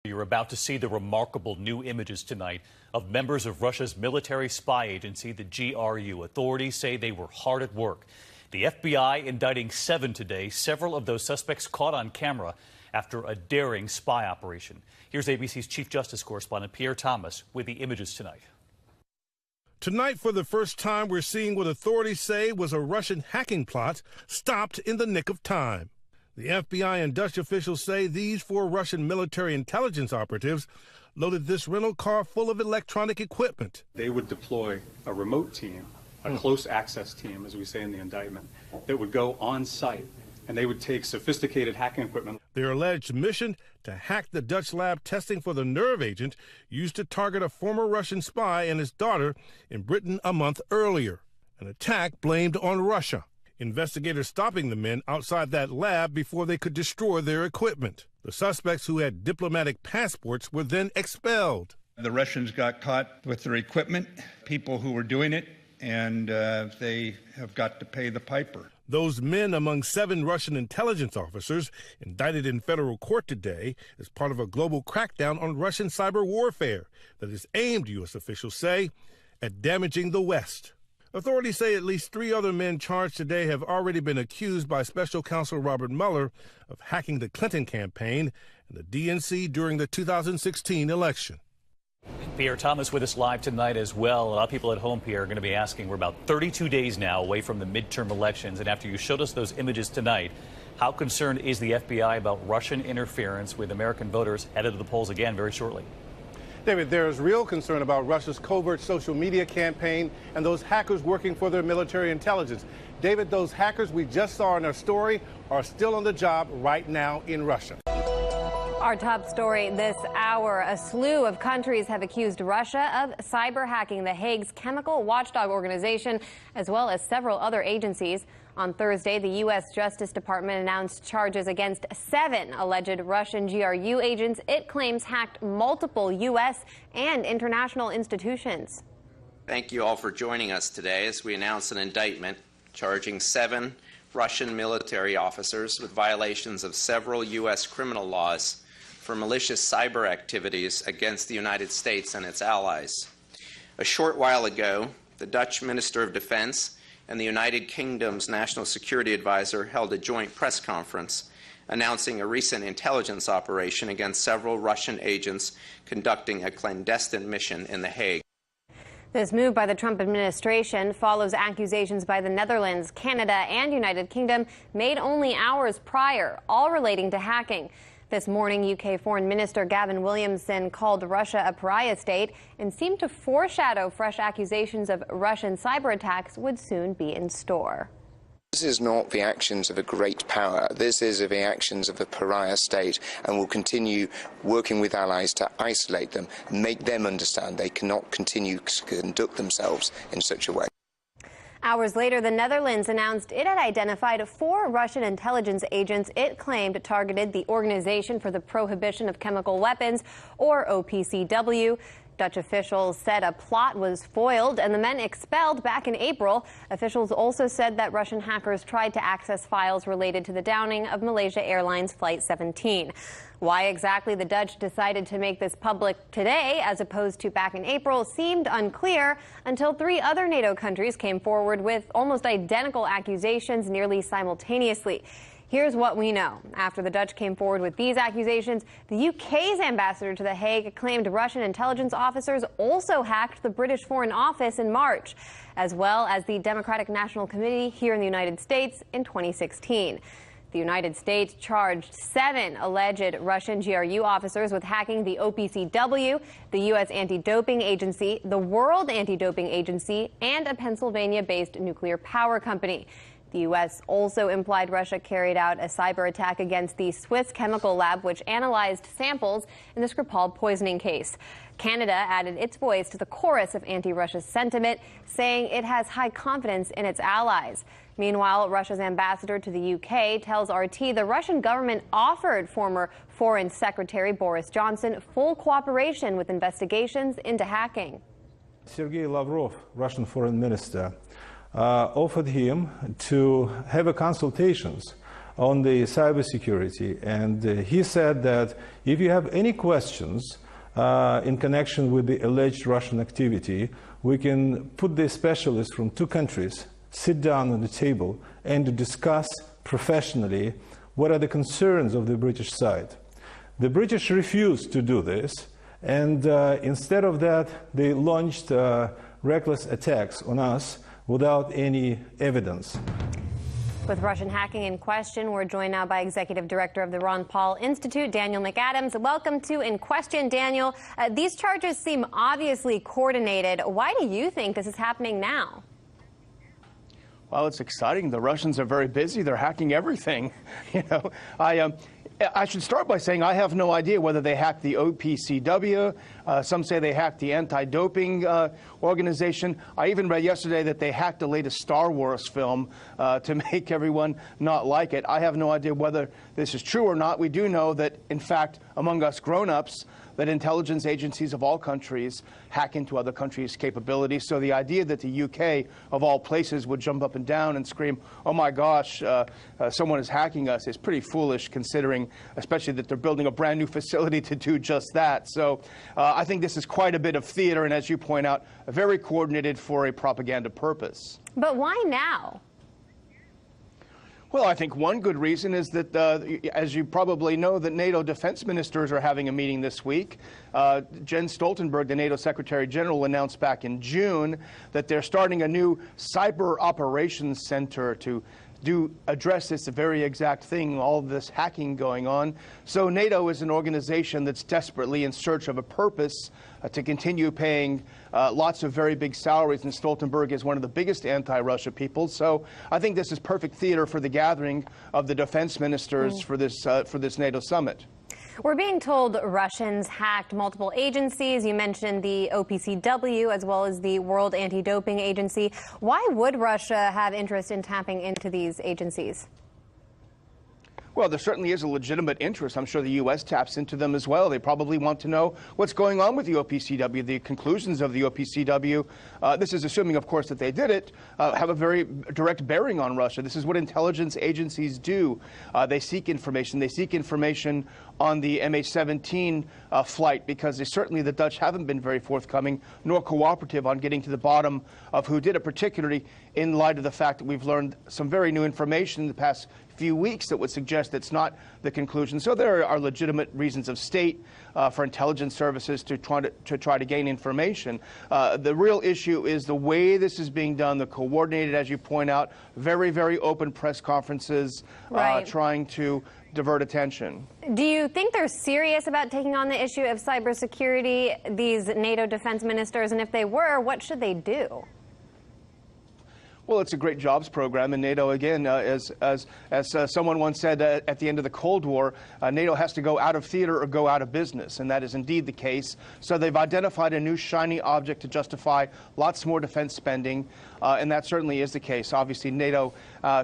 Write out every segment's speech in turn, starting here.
You're about to see the remarkable new images tonight of members of Russia's military spy agency, the GRU. Authorities say they were hard at work. The FBI indicting 7 today, several of those suspects caught on camera after a daring spy operation. Here's ABC's Chief Justice correspondent Pierre Thomas with the images tonight. Tonight, for the first time, we're seeing what authorities say was a Russian hacking plot stopped in the nick of time. The FBI and Dutch officials say these 4 Russian military intelligence operatives loaded this rental car full of electronic equipment. They would deploy a remote team, a close access team, as we say in the indictment, that would go on site, and they would take sophisticated hacking equipment. Their alleged mission to hack the Dutch lab testing for the nerve agent used to target a former Russian spy and his daughter in Britain a month earlier, an attack blamed on Russia. Investigators stopping the men outside that lab before they could destroy their equipment. The suspects, who had diplomatic passports, were then expelled. The Russians got caught with their equipment, people who were doing it, and they have got to pay the piper. Those men, among 7 Russian intelligence officers, indicted in federal court today as part of a global crackdown on Russian cyber warfare that is aimed, U.S. officials say, at damaging the West. Authorities say at least 3 other men charged today have already been accused by Special Counsel Robert Mueller of hacking the Clinton campaign and the DNC during the 2016 election. Pierre Thomas with us live tonight as well. A lot of people at home, Pierre, are going to be asking, we're about 32 days now away from the midterm elections, and after you showed us those images tonight, how concerned is the FBI about Russian interference with American voters headed to the polls again very shortly? David, there is real concern about Russia's covert social media campaign and those hackers working for their military intelligence. David, those hackers we just saw in our story are still on the job right now in Russia. Our top story this hour, a slew of countries have accused Russia of cyber hacking the Hague's chemical watchdog organization, as well as several other agencies. On Thursday, the U.S. Justice Department announced charges against 7 alleged Russian GRU agents it claims hacked multiple U.S. and international institutions. Thank you all for joining us today as we announce an indictment charging 7 Russian military officers with violations of several U.S. criminal laws for malicious cyber activities against the United States and its allies. A short while ago, the Dutch Minister of Defense and the United Kingdom's National Security Advisor held a joint press conference announcing a recent intelligence operation against several Russian agents conducting a clandestine mission in The Hague. This move by the Trump administration follows accusations by the Netherlands, Canada, and United Kingdom made only hours prior, all relating to hacking. This morning, UK Foreign Minister Gavin Williamson called Russia a pariah state and seemed to foreshadow fresh accusations of Russian cyber attacks would soon be in store. This is not the actions of a great power. This is the actions of a pariah state, and will continue working with allies to isolate them and make them understand they cannot continue to conduct themselves in such a way. Hours later, the Netherlands announced it had identified 4 Russian intelligence agents it claimed targeted the Organization for the Prohibition of Chemical Weapons, or OPCW. Dutch officials said a plot was foiled and the men expelled back in April. Officials also said that Russian hackers tried to access files related to the downing of Malaysia Airlines Flight 17. Why exactly the Dutch decided to make this public today as opposed to back in April seemed unclear until 3 other NATO countries came forward with almost identical accusations nearly simultaneously. Here's what we know. After the Dutch came forward with these accusations, the UK's ambassador to The Hague claimed Russian intelligence officers also hacked the British Foreign Office in March, as well as the Democratic National Committee here in the United States in 2016. The United States charged 7 alleged Russian GRU officers with hacking the OPCW, the U.S. Anti-Doping Agency, the World Anti-Doping Agency, and a Pennsylvania-based nuclear power company. The U.S. also implied Russia carried out a cyber attack against the Swiss chemical lab, which analyzed samples in the Skripal poisoning case. Canada added its voice to the chorus of anti-Russia sentiment, saying it has high confidence in its allies. Meanwhile, Russia's ambassador to the UK tells RT the Russian government offered former Foreign Secretary Boris Johnson full cooperation with investigations into hacking. Sergei Lavrov, Russian foreign minister, offered him to have a consultations on the cybersecurity, and he said that if you have any questions in connection with the alleged Russian activity, we can put the specialists from 2 countries, sit down on the table, and discuss professionally what are the concerns of the British side. The British refused to do this, and instead of that, they launched reckless attacks on us without any evidence. With Russian hacking in question, we're joined now by Executive Director of the Ron Paul Institute, Daniel McAdams. Welcome to In Question, Daniel. These charges seem obviously coordinated. Why do you think this is happening now? Well, it's exciting. The Russians are very busy. They're hacking everything. I should start by saying I have no idea whether they hacked the OPCW. Some say they hacked the anti-doping organization. I even read yesterday that they hacked the latest Star Wars film to make everyone not like it. I have no idea whether this is true or not. We do know that, in fact, among us grown-ups, that intelligence agencies of all countries hack into other countries' capabilities. So the idea that the UK, of all places, would jump up and down and scream, oh my gosh, someone is hacking us, is pretty foolish, considering especially that they're building a brand new facility to do just that. So I think this is quite a bit of theater, and as you point out, very coordinated for a propaganda purpose. But why now? Well, I think one good reason is that, as you probably know, that NATO defense ministers are having a meeting this week. Jens Stoltenberg, the NATO Secretary General, announced back in June that they're starting a new cyber operations center to address this very exact thing, all of this hacking going on. So NATO is an organization that's desperately in search of a purpose to continue paying lots of very big salaries, and Stoltenberg is one of the biggest anti-Russia people. So I think this is perfect theater for the gathering of the defense ministers for this NATO summit. We're being told Russians hacked multiple agencies. You mentioned the OPCW as well as the World Anti-Doping Agency. Why would Russia have interest in tapping into these agencies? Well, there certainly is a legitimate interest. I'm sure the U.S. taps into them as well. They probably want to know what's going on with the OPCW, the conclusions of the OPCW. This is assuming, of course, that they did it, have a very direct bearing on Russia. This is what intelligence agencies do. They seek information. They seek information on the MH17 flight, because certainly the Dutch haven't been very forthcoming nor cooperative on getting to the bottom of who did it, particularly in light of the fact that we've learned some very new information in the past few weeks that would suggest it's not the conclusion. So there are legitimate reasons of state for intelligence services to try to gain information. The real issue is the way this is being done, the coordinated, as you point out, very, very open press conferences, trying to divert attention. Do you think they're serious about taking on the issue of cybersecurity, these NATO defense ministers? And if they were, what should they do? Well, it's a great jobs program, and NATO, again, as someone once said at the end of the Cold War, NATO has to go out of theater or go out of business, and that is indeed the case. So they've identified a new shiny object to justify lots more defense spending, and that certainly is the case. Obviously, NATO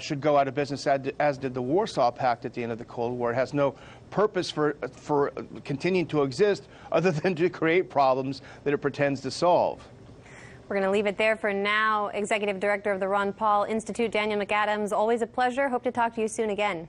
should go out of business, as did the Warsaw Pact at the end of the Cold War. It has no purpose for continuing to exist other than to create problems that it pretends to solve. We're going to leave it there for now. Executive Director of the Ron Paul Institute, Daniel McAdams, always a pleasure. Hope to talk to you soon again.